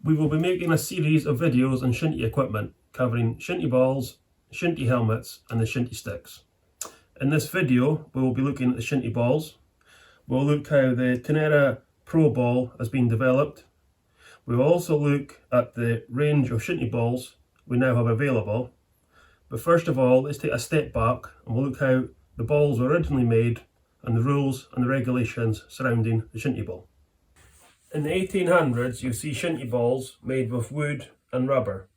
We will be making a series of videos on Shinty equipment, covering Shinty balls, Shinty helmets and the Shinty sticks. In this video, we will be looking at the Shinty balls. We'll look how the Tanera Pro ball has been developed. We will also look at the range of Shinty balls we now have available. But first of all, let's take a step back and we'll look how the balls were originally made and the rules and the regulations surrounding the Shinty ball. In the 1800s, you see Shinty balls made with wood and rubber.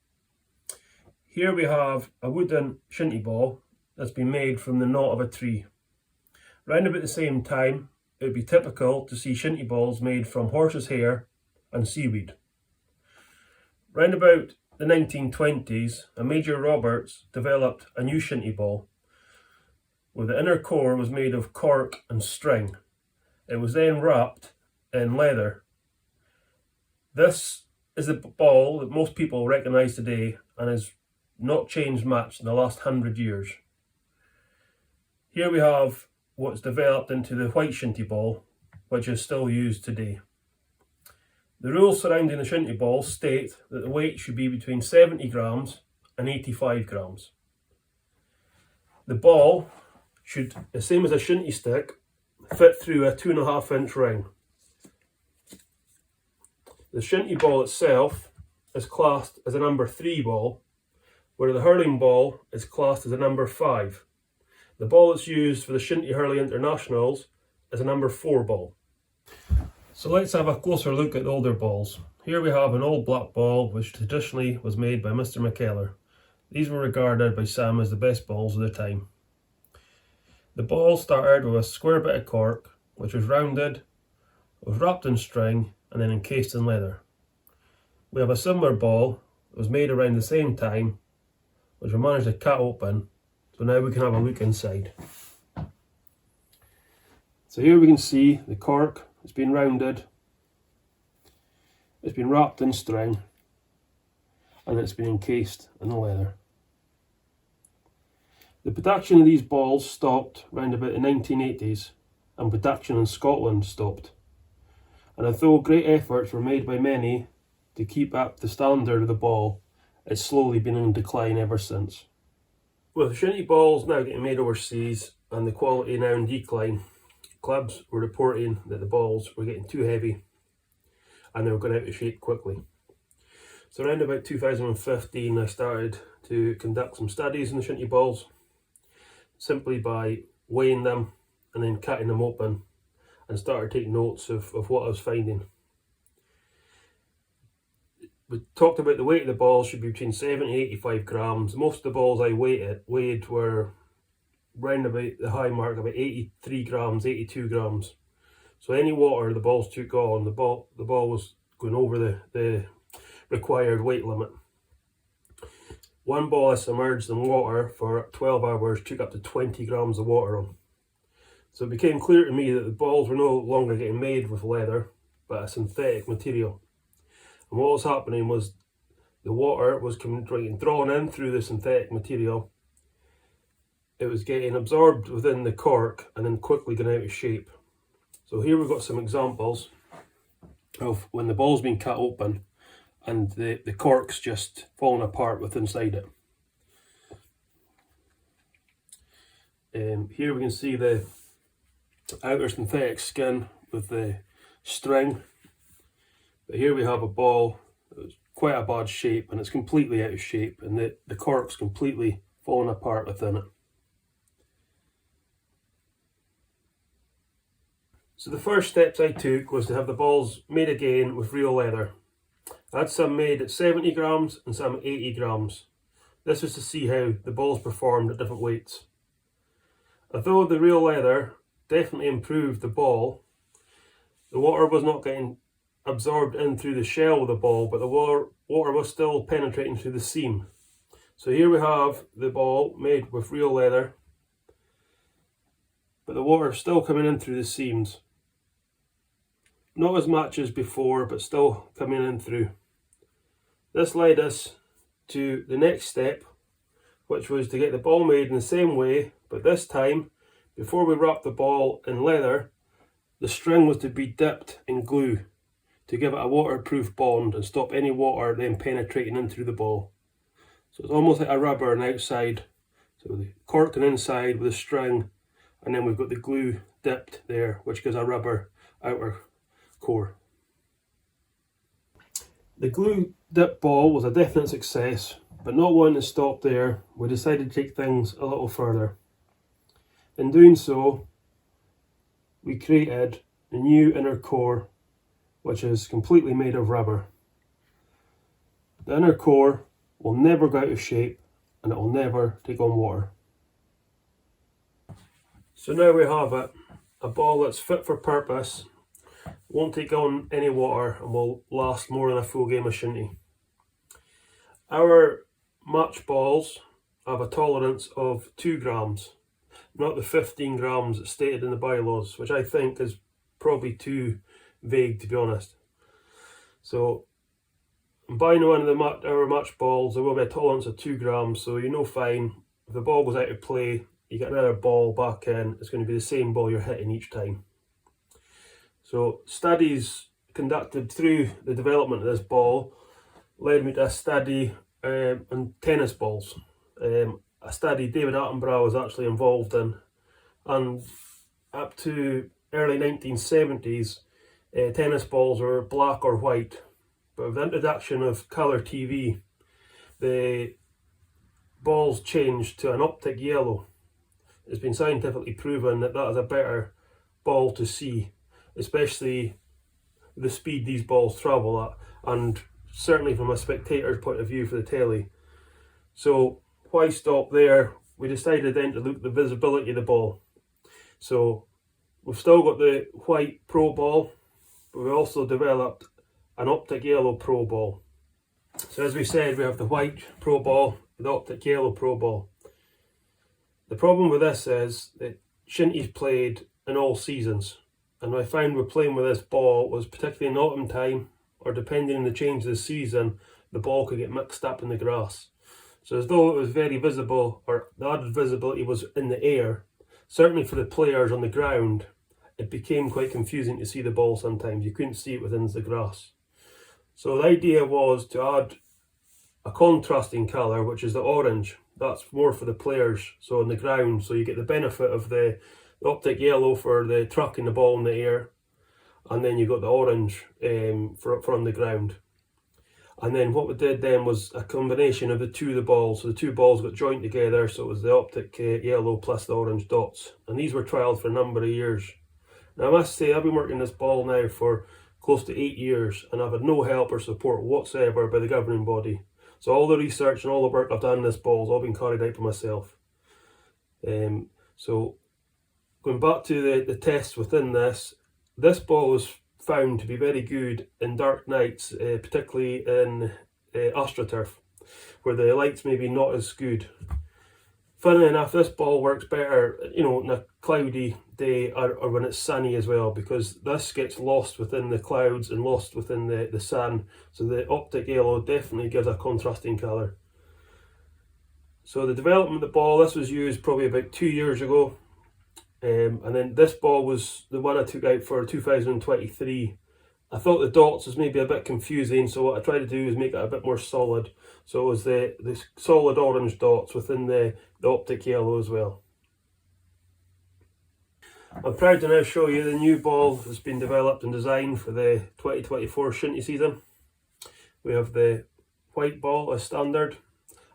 Here we have a wooden Shinty ball that's been made from the knot of a tree. Round about the same time, it would be typical to see Shinty balls made from horse's hair and seaweed. Round about the 1920s, a Major Roberts developed a new Shinty ball, where the inner core was made of cork and string. It was then wrapped in leather. This is the ball that most people recognise today and has not changed much in the last 100 years. Here we have what's developed into the white Shinty ball, which is still used today. The rules surrounding the Shinty ball state that the weight should be between 70 grams and 85 grams. The ball should, the same as a Shinty stick, fit through a 2.5 inch ring. The Shinty ball itself is classed as a number 3 ball, where the hurling ball is classed as a number 5. The ball that's used for the Shinty Hurling Internationals is a number 4 ball. So let's have a closer look at the older balls. Here we have an old black ball which traditionally was made by Mr. McKellar. These were regarded by some as the best balls of the time. The ball started with a square bit of cork which was rounded, was wrapped in string and then encased in leather. We have a similar ball that was made around the same time, which we managed to cut open, so now we can have a look inside. So here we can see the cork, it's been rounded, it's been wrapped in string, and it's been encased in the leather. The production of these balls stopped around about the 1980s, and production in Scotland stopped. And although great efforts were made by many to keep up the standard of the ball, it's slowly been in decline ever since. With Shinty balls now getting made overseas and the quality now in decline, clubs were reporting that the balls were getting too heavy and they were going out of shape quickly. So around about 2015 I started to conduct some studies on the Shinty balls, simply by weighing them and then cutting them open, and started taking notes of what I was finding. We talked about the weight of the ball should be between 70 and 85 grams. Most of the balls I weighed were round about the high mark, about 83 grams, 82 grams. So any water the balls took on, the ball was going over the required weight limit. One ball I submerged in water for 12 hours took up to 20 grams of water on. So it became clear to me that the balls were no longer getting made with leather, but a synthetic material. And what was happening was the water was getting drawn in through the synthetic material. It was getting absorbed within the cork and then quickly going out of shape. So here we've got some examples of when the ball's been cut open and the cork's just falling apart with inside it. Here we can see the outer synthetic skin with the string, but here we have a ball that's quite a bad shape and it's completely out of shape, and the cork's completely fallen apart within it. So the first steps I took was to have the balls made again with real leather. I had some made at 70 grams and some at 80 grams. This was to see how the balls performed at different weights. Although the real leather definitely improved the ball, the water was not getting absorbed in through the shell of the ball, but the water was still penetrating through the seam. So here we have the ball made with real leather, but the water is still coming in through the seams. Not as much as before, but still coming in through. This led us to the next step, which was to get the ball made in the same way, but this time, before we wrapped the ball in leather, the string was to be dipped in glue to give it a waterproof bond and stop any water then penetrating in through the ball. So it's almost like a rubber on the outside. So the cork on the inside with a string, and then we've got the glue dipped there, which gives a rubber outer core. The glue dip ball was a definite success, but not wanting to stop there, we decided to take things a little further. In doing so, we created a new inner core, which is completely made of rubber. The inner core will never go out of shape, and it will never take on water. So now we have it, a ball that's fit for purpose, won't take on any water, and will last more than a full game of shinty. Our match balls have a tolerance of 2 grams, not the 15 grams that's stated in the bylaws, which I think is probably too vague, to be honest. So buying one of our match balls, there will be a tolerance of 2 grams, so you know fine. If the ball goes out of play, you get another ball back in, it's going to be the same ball you're hitting each time. So studies conducted through the development of this ball led me to a study on tennis balls. A study David Attenborough was actually involved in, and up to early 1970s, tennis balls were black or white. But with the introduction of colour TV, the balls changed to an optic yellow. It's been scientifically proven that that is a better ball to see, especially the speed these balls travel at, and certainly from a spectator's point of view for the telly. So why stop there? We decided then to look at the visibility of the ball. So we've still got the white Pro ball, but we also developed an optic yellow Pro ball. So as we said, we have the white Pro ball, the optic yellow Pro ball. The problem with this is that shinty's played in all seasons, and I found with playing with this ball was particularly in autumn time, or depending on the change of the season, the ball could get mixed up in the grass. So as though it was very visible, or the added visibility was in the air, certainly for the players on the ground, it became quite confusing to see the ball sometimes. You couldn't see it within the grass. So the idea was to add a contrasting colour, which is the orange. That's more for the players, so on the ground, so you get the benefit of the optic yellow for the trucking the ball in the air, and then you got the orange from the ground. And then what we did then was a combination of the balls. So the 2 balls got joined together, so it was the optic yellow plus the orange dots. And these were trialled for a number of years. Now I must say, I've been working this ball now for close to 8 years, and I've had no help or support whatsoever by the governing body. So all the research and all the work I've done in this ball has all been carried out by myself. So going back to the tests within this ball was found to be very good in dark nights, particularly in AstroTurf, where the lights may be not as good. Funnily enough, this ball works better, in a cloudy day or when it's sunny as well, because this gets lost within the clouds and lost within the sun. So the optic yellow definitely gives a contrasting colour. So the development of the ball, this was used probably about 2 years ago. And then this ball was the one I took out for 2023. I thought the dots was maybe a bit confusing, so what I tried to do is make it a bit more solid. So it was the solid orange dots within the optic yellow as well. I'm proud to now show you the new ball that's been developed and designed for the 2024 shinty season. We have the white ball as standard,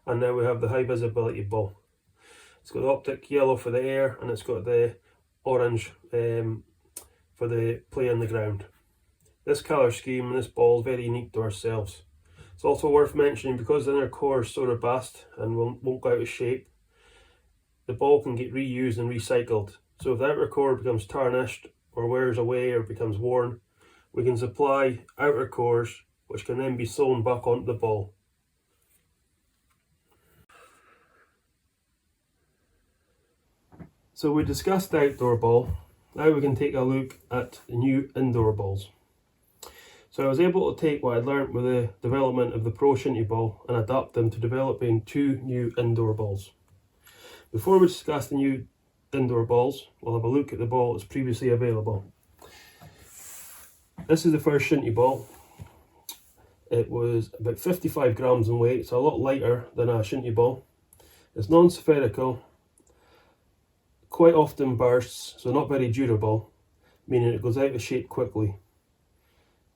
and now we have the high visibility ball. It's got the optic yellow for the air, and it's got the orange for the play on the ground. This colour scheme and this ball is very unique to ourselves. It's also worth mentioning, because the inner core is so robust and won't go out of shape, the ball can get reused and recycled. So if the outer core becomes tarnished or wears away or becomes worn, we can supply outer cores which can then be sewn back onto the ball. So we discussed the outdoor ball. Now we can take a look at the new indoor balls. So I was able to take what I'd learnt with the development of the Pro Shinty ball and adapt them to developing 2 new indoor balls. Before we discuss the new indoor balls, we'll have a look at the ball that's previously available. This is the first Shinty ball. It was about 55 grams in weight, so a lot lighter than a Shinty ball. It's non-spherical, quite often bursts, so not very durable, meaning it goes out of shape quickly.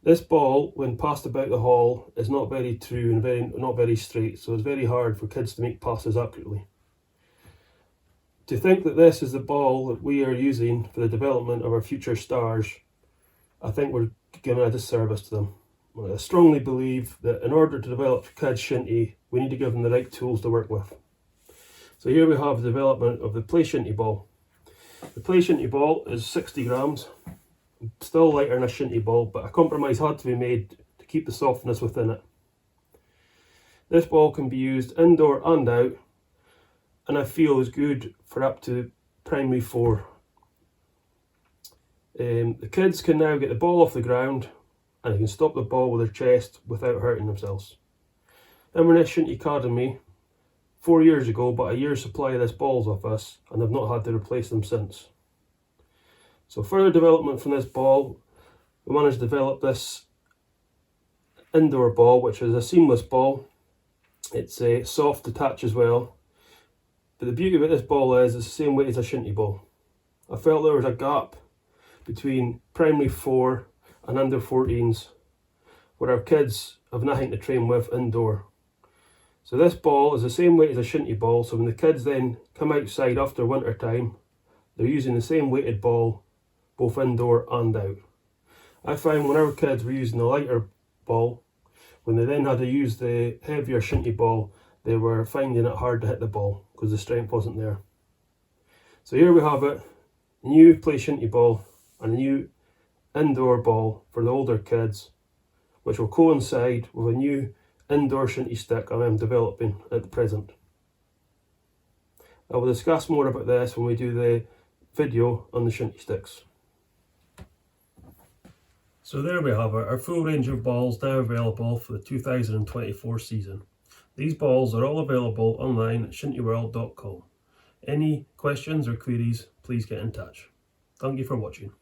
This ball, when passed about the hall, is not very true and not very straight, so it's very hard for kids to make passes accurately. To think that this is the ball that we are using for the development of our future stars, I think we're giving a disservice to them. I strongly believe that in order to develop kids Shinty, we need to give them the right tools to work with. So here we have the development of the play Shinty ball. The play Shinty ball is 60 grams, still lighter than a Shinty ball, but a compromise had to be made to keep the softness within it. This ball can be used indoor and out, and I feel is good for up to primary 4. The kids can now get the ball off the ground and they can stop the ball with their chest without hurting themselves. Then we're in Shinty Academy 4 years ago, but a year's supply of this ball's off us, and I've not had to replace them since. So further development from this ball, we managed to develop this indoor ball, which is a seamless ball. It's soft to touch as well. But the beauty about this ball is it's the same weight as a Shinty ball. I felt there was a gap between primary 4 and under 14s, where our kids have nothing to train with indoor. So this ball is the same weight as a Shinty ball, so when the kids then come outside after winter time, they're using the same weighted ball, both indoor and out. I find when our kids were using the lighter ball, when they then had to use the heavier Shinty ball, they were finding it hard to hit the ball because the strength wasn't there. So here we have it, a new play Shinty ball and a new indoor ball for the older kids, which will coincide with a new indoor Shinty stick I am developing at the present. I will discuss more about this when we do the video on the Shinty sticks. So there we have it, our full range of balls now available for the 2024 season. These balls are all available online at shintyworld.com. Any questions or queries, please get in touch. Thank you for watching.